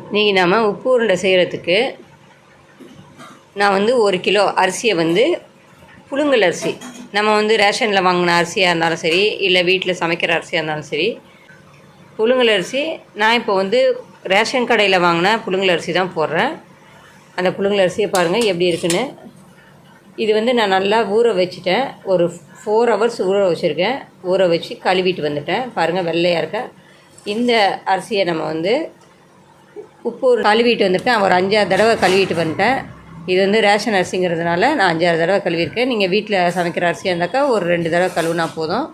இன்றைக்கி நாம் உப்பு உருண்டை செய்கிறதுக்கு நான் வந்து 1 கிலோ அரிசியை வந்து புழுங்கல் அரிசி, நம்ம வந்து ரேஷனில் வாங்கின அரிசியாக இருந்தாலும் சரி, இல்லை வீட்டில் சமைக்கிற அரிசியாக இருந்தாலும் சரி, புழுங்கல் அரிசி நான் இப்போ வந்து ரேஷன் கடையில் வாங்கின புழுங்கல் அரிசி தான் போடுறேன். அந்த புழுங்கல் அரிசியை பாருங்கள் எப்படி இருக்குன்னு. இது வந்து நான் நல்லா ஊற வச்சுட்டேன். ஒரு 4 ஹவர்ஸ் ஊற வச்சுருக்கேன். ஊற வச்சு கழுவிட்டு வந்துட்டேன். பாருங்கள் வெள்ளையாக இருக்க இந்த அரிசியை நம்ம வந்து உப்பு கழுவிட்டு வந்துட்டேன். ஒரு 5-6 தடவை கழுவிட்டு வந்துட்டேன். இது வந்து ரேஷன் அரிசிங்கிறதுனால நான் 5-6 தடவை கழுவிருக்கேன். நீங்கள் வீட்டில் சமைக்கிற அரிசியாக இருந்தாக்கா ஒரு 2 தடவை கழுவுனா போதும்.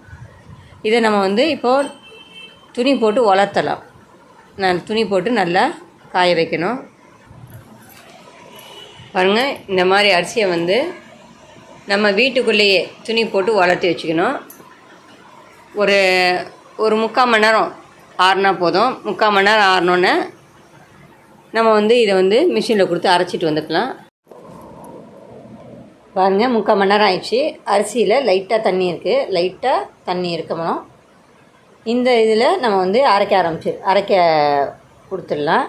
இதை நம்ம வந்து இப்போது துணி போட்டு உலர்த்தலாம். நான் துணி போட்டு நல்லா காய வைக்கணும். பாருங்கள், இந்த மாதிரி அரிசியை வந்து நம்ம வீட்டுக்குள்ளேயே துணி போட்டு உலர்த்தி வச்சுக்கணும். ஒரு 3/4 மணி நேரம் ஆறுனா போதும். 3/4 மணி நேரம் ஆறினோன்னே நம்ம வந்து இதை வந்து மிஷினில் கொடுத்து அரைச்சிட்டு வந்துக்கலாம். பாருங்கள், 3/4 மணி நேரம் ஆயிடுச்சு. அரிசியில் லைட்டாக தண்ணி இருக்குது. லைட்டாக தண்ணி இருக்கணும். இந்த இதில் நம்ம வந்து அரைக்க கொடுத்துடலாம்.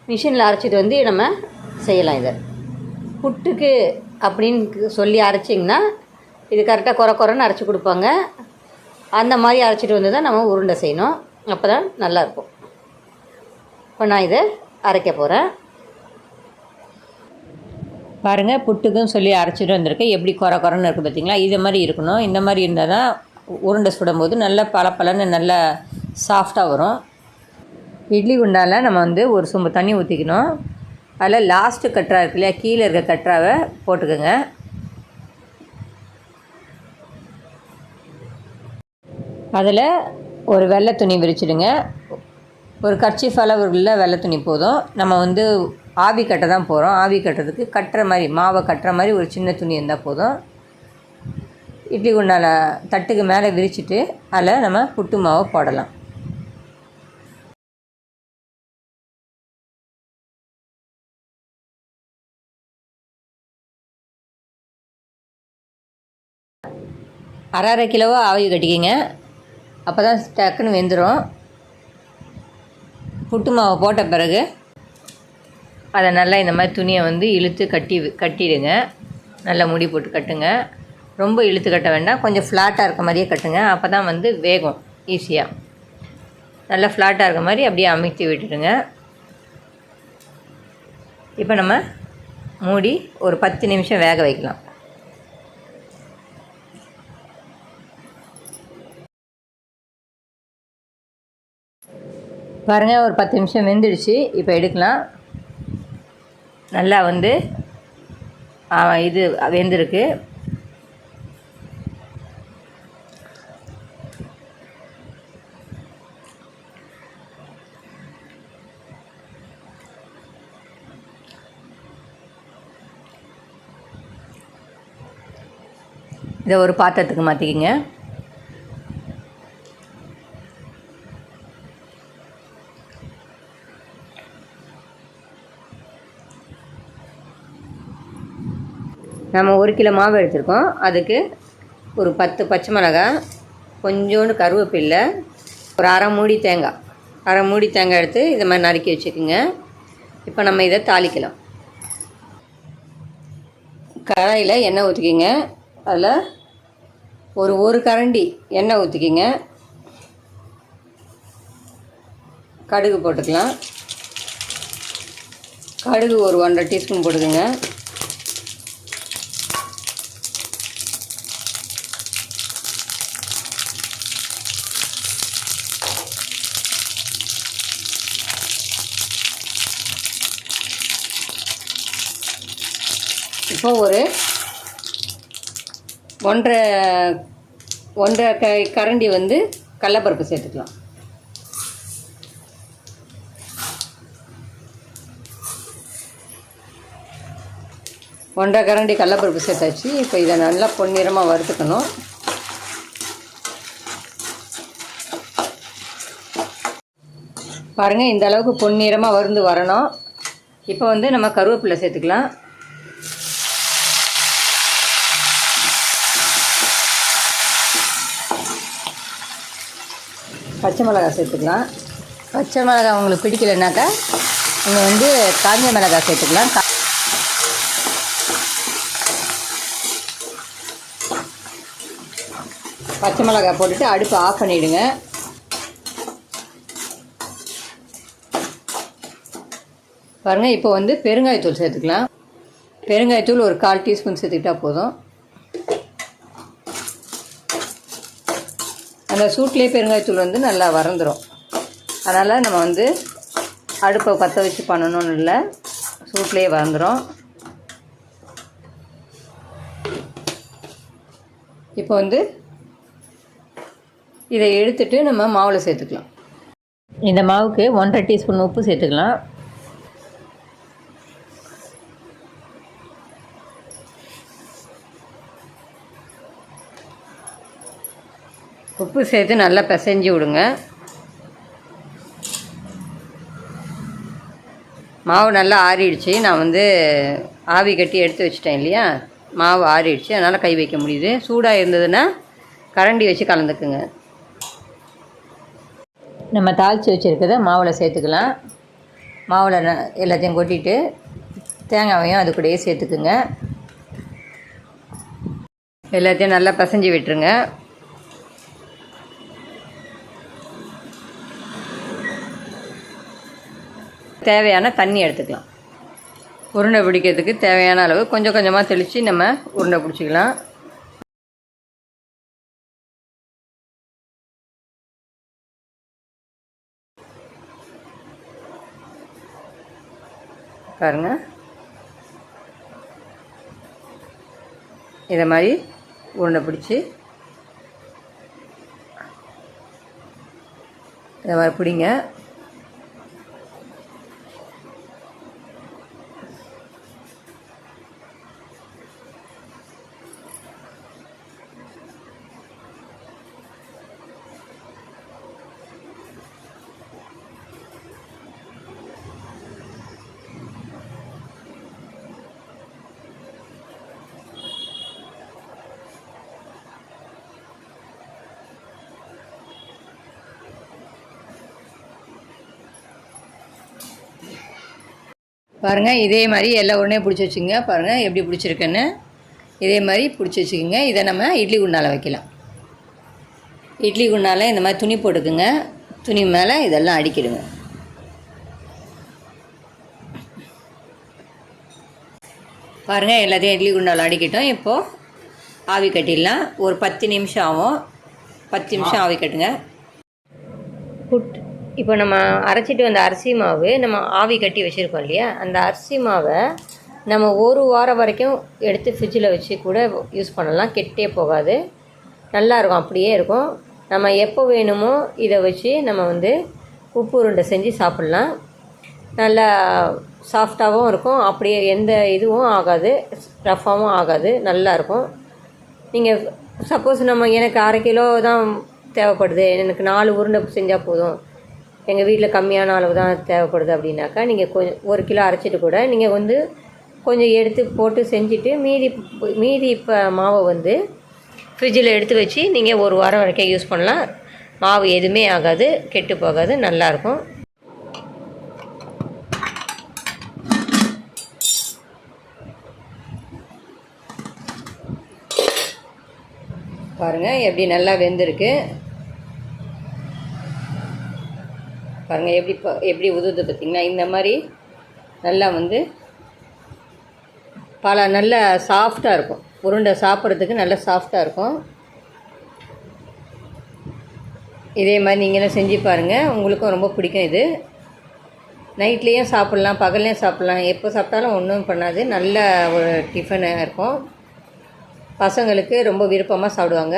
மிஷினில் அரைச்சிட்டு வந்து நம்ம செய்யலாம். இதை புட்டுக்கு அப்படின்னு சொல்லி அரைச்சிங்கன்னா இது கரெக்டாக குறைன்னு அரைச்சி கொடுப்பாங்க. அந்த மாதிரி அரைச்சிட்டு வந்து தான் நம்ம உருண்டை செய்யணும். அப்போ தான் நல்லாயிருக்கும். இப்போ நான் இதை அரைக்க போகிறேன். பாருங்கள், புட்டுக்கும் சொல்லி அரைச்சிட்டு வந்திருக்கேன். எப்படி குறைன்னு இருக்குது பார்த்திங்களா? இது மாதிரி இருக்கணும். இந்த மாதிரி இருந்தால் தான் உருண்டை சுடும்போது நல்லா பளபளன்னு நல்லா சாஃப்டாக வரும். இட்லி குண்டால் நம்ம வந்து ஒரு சொம்பு தண்ணி ஊற்றிக்கணும். அதில் லாஸ்ட்டு கட்டரா இருக்கு இல்லையா, கீழே இருக்க கட்டராவை போட்டுக்கோங்க. அதில் ஒரு வெள்ளை துணி விரிச்சிடுங்க. ஒரு கர்ச்சீஃப் அளவுள்ள வெள்ளை துணி போதும். நம்ம வந்து ஆவி கட்ட தான் போகிறோம். ஆவி கட்டுறதுக்கு கட்டுற மாதிரி, மாவை கட்டுற மாதிரி ஒரு சின்ன துணி இருந்தால் போதும். இட்லி குண்டால் தட்டுக்கு மேலே விரிச்சிட்டு அதில் நம்ம புட்டு மாவை போடலாம். அரை கிலோவா ஆவி கட்டிக்கிங்க. அப்போ தான் டக்குன்னு வெந்துடும். புட்டு மாவை போட்ட பிறகு அதை நல்லா இந்த மாதிரி துணியை வந்து இழுத்து கட்டிடுங்க. நல்லா முடி போட்டு கட்டுங்க. ரொம்ப இழுத்து கட்ட வேண்டாம். கொஞ்சம் ஃப்ளாட்டாக இருக்க மாதிரியே கட்டுங்க. அப்போ தான் வந்து வேகும் ஈஸியாக. நல்லா ஃப்ளாட்டாக இருக்க மாதிரி அப்படியே அமுத்தி விட்டுடுங்க. இப்போ நம்ம மூடி ஒரு 10 நிமிஷம் வேக வைக்கலாம். பாருங்கள், ஒரு 10 நிமிஷம் வெந்துடுச்சு. இப்போ எடுக்கலாம். நல்லா வந்து இது வெந்திருக்கு. இதை ஒரு பாத்திரத்துக்கு மாற்றிக்கிங்க. நம்ம 1 கிலோ மாவு எடுத்துருக்கோம். அதுக்கு ஒரு 10 பச்சை மிளகாய், கொஞ்சோண்டு கருவேப்பில்லை, ஒரு அரை மூடி தேங்காய் எடுத்து இதை மாதிரி நறுக்கி வச்சுக்கோங்க. இப்போ நம்ம இதை தாளிக்கலாம். கடாயில் எண்ணெய் ஊற்றிக்கிங்க. அதில் ஒரு கரண்டி எண்ணெய் ஊற்றிக்கிங்க. கடுகு போட்டுக்கலாம். கடுகு ஒரு 1.5 டீஸ்பூன் போட்டுக்கோங்க. இப்போ ஒரு 1.5 கரண்டி வந்து கடலைப்பருப்பு சேர்த்துக்கலாம். ஒன்றரை கரண்டி கடலைப்பருப்பு சேர்த்தாச்சு. இப்போ இதை நல்லா பொன்னிறமாக வறுத்துக்கணும். பாருங்கள், இந்த அளவுக்கு பொன்னிறமாக வறுந்து வரணும். இப்போ வந்து நம்ம கருவேப்பிலை சேர்த்துக்கலாம். பச்சை மிளகாய் சேர்த்துக்கலாம். பச்சை மிளகாய் உங்களுக்கு பிடிக்கலைனாக்கா நீங்கள் வந்து காஞ்ச மிளகாய் சேர்த்துக்கலாம். பச்சை மிளகாய் போட்டுட்டு அடுப்பை ஆஃப் பண்ணிவிடுங்க. பாருங்கள், இப்போ வந்து பெருங்காயத்தூள் சேர்த்துக்கலாம். பெருங்காயத்தூள் ஒரு 1/4 டீஸ்பூன் சேர்த்துக்கிட்டால் போதும். அந்த சூட்லேயே பெருங்காயத்தூள் வந்து நல்லா வறந்துடும். அதனால் நம்ம வந்து அடுப்பை பற்ற வச்சு பண்ணணும்னு இல்லை, சூட்லேயே வறந்துடும். இப்போ வந்து இதை எடுத்துட்டு நம்ம மாவில் சேர்த்துக்கலாம். இந்த மாவுக்கு 1/2 டீஸ்பூன் உப்பு சேர்த்துக்கலாம். உப்பு சேர்த்து நல்லா பிசைஞ்சு விடுங்க. மாவு நல்லா ஆறிடுச்சு. நான் வந்து ஆவி கட்டி எடுத்து வச்சிட்டேன் இல்லையா, மாவு ஆறிடுச்சு, அதனால் கை வைக்க முடியுது. சூடாக இருந்ததுன்னா கரண்டி வச்சு கலந்துக்குங்க. நம்ம தாளித்து வச்சுருக்கிறத மாவில் சேர்த்துக்கலாம். மாவில் எல்லாத்தையும் கொட்டிட்டு தேங்காயையும் அது கூடயே சேர்த்துக்குங்க. எல்லாத்தையும் நல்லா பிசைஞ்சு விட்டுருங்க. தேவையான தண்ணி எடுத்துக்கலாம். உருண்டை பிடிக்கிறதுக்கு தேவையான அளவு கொஞ்சம் கொஞ்சமாக தெளித்து நம்ம உருண்டை பிடிச்சிக்கலாம். பாருங்கள், இதை மாதிரி உருண்டை பிடிச்சி இதை மாதிரி பிடிங்க. பாருங்கள், இதே மாதிரி எல்லா உடனே பிடிச்சி வச்சுக்கோங்க. பாருங்கள் எப்படி பிடிச்சிருக்குன்னு. இதே மாதிரி பிடிச்சி வச்சுக்கோங்க. இதை நம்ம இட்லி குண்டால் வைக்கலாம். இட்லி குண்டால் இந்த மாதிரி துணி போட்டுக்குங்க. துணி மேலே இதெல்லாம் அடிக்கிடுங்க. பாருங்கள், எல்லாத்தையும் இட்லி குண்டால் அடிக்கிட்டோம். இப்போது ஆவி கட்டிடலாம். ஒரு 10 நிமிஷம் ஆகும். 10 நிமிஷம் ஆவி கட்டுங்க. இப்போ நம்ம அரைச்சிட்டு வந்த அரிசி மாவு நம்ம ஆவி கட்டி வச்சுருக்கோம் இல்லையா, அந்த அரிசி மாவை நம்ம 1 வாரம் வரைக்கும் எடுத்து ஃப்ரிட்ஜில் வச்சு கூட யூஸ் பண்ணலாம். கெட்டே போகாது, நல்லாயிருக்கும், அப்படியே இருக்கும். நம்ம எப்போ வேணுமோ இதை வச்சு நம்ம வந்து உப்பு உருண்டை செஞ்சு சாப்பிட்லாம். நல்லா சாஃப்டாகவும் இருக்கும், அப்படியே எந்த இதுவும் ஆகாது, ரஃப்பாகவும் ஆகாது, நல்லாயிருக்கும். நீங்கள் சப்போஸ் எனக்கு 1/2 கிலோ தான் தேவைப்படுது, எனக்கு 4 உருண்டை செஞ்சால் போதும், எங்கள் வீட்டில் கம்மியான அளவு தான் தேவைப்படுது அப்படின்னாக்கா நீங்கள் கொஞ்சம் 1 கிலோ அரைச்சிட்டு கூட நீங்கள் வந்து கொஞ்சம் எடுத்து போட்டு செஞ்சுட்டு மீதி இப்போ மாவை வந்து ஃப்ரிட்ஜில் எடுத்து வச்சு நீங்கள் 1 வாரம் வரைக்கும் யூஸ் பண்ணலாம். மாவு எதுவுமே ஆகாது, கெட்டு போகாது, நல்லாயிருக்கும். பாருங்கள் எப்படி நல்லா வெந்திருக்கு. பாருங்கள் எப்படி உதுது பார்த்திங்கன்னா. இந்த மாதிரி நல்லா வந்து நல்லா சாஃப்டாக இருக்கும். உருண்டை சாப்பிட்றதுக்கு நல்லா சாஃப்டாக இருக்கும். இதே மாதிரி நீங்களும் செஞ்சு பாருங்கள், உங்களுக்கும் ரொம்ப பிடிக்கும். இது நைட்லேயும் சாப்பிட்லாம், பகல்லையும் சாப்பிட்லாம், எப்போ சாப்பிட்டாலும் ஒன்றும் பண்ணாது. நல்ல ஒரு டிஃபனாக இருக்கும். பசங்களுக்கு ரொம்ப விருப்பமாக சாப்பிடுவாங்க.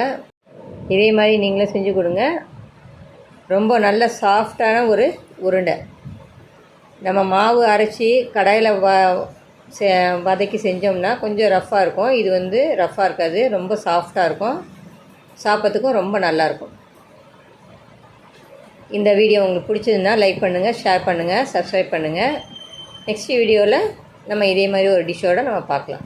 இதே மாதிரி நீங்களும் செஞ்சு கொடுங்க. ரொம்ப நல்ல சாஃப்டான ஒரு உருண்டை. நம்ம மாவு அரைச்சி கடாயில் வதக்கி செஞ்சோம்னா கொஞ்சம் ரஃப்பாக இருக்கும். இது வந்து ரஃப்பாக இருக்காது, ரொம்ப சாஃப்டாக இருக்கும், சாப்பிட்றதுக்கும் ரொம்ப நல்லாயிருக்கும். இந்த வீடியோ உங்களுக்கு பிடிச்சதுன்னா லைக் பண்ணுங்கள், ஷேர் பண்ணுங்கள், சப்ஸ்கிரைப் பண்ணுங்கள். நெக்ஸ்ட் வீடியோவில் நம்ம இதே மாதிரி ஒரு டிஷ்ஷோடு நம்ம பார்க்கலாம்.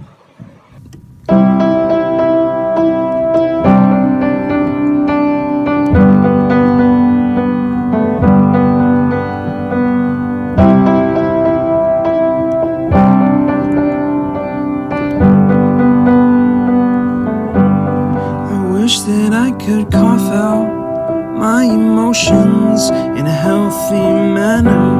Wish that I could cough out my emotions in a healthy manner.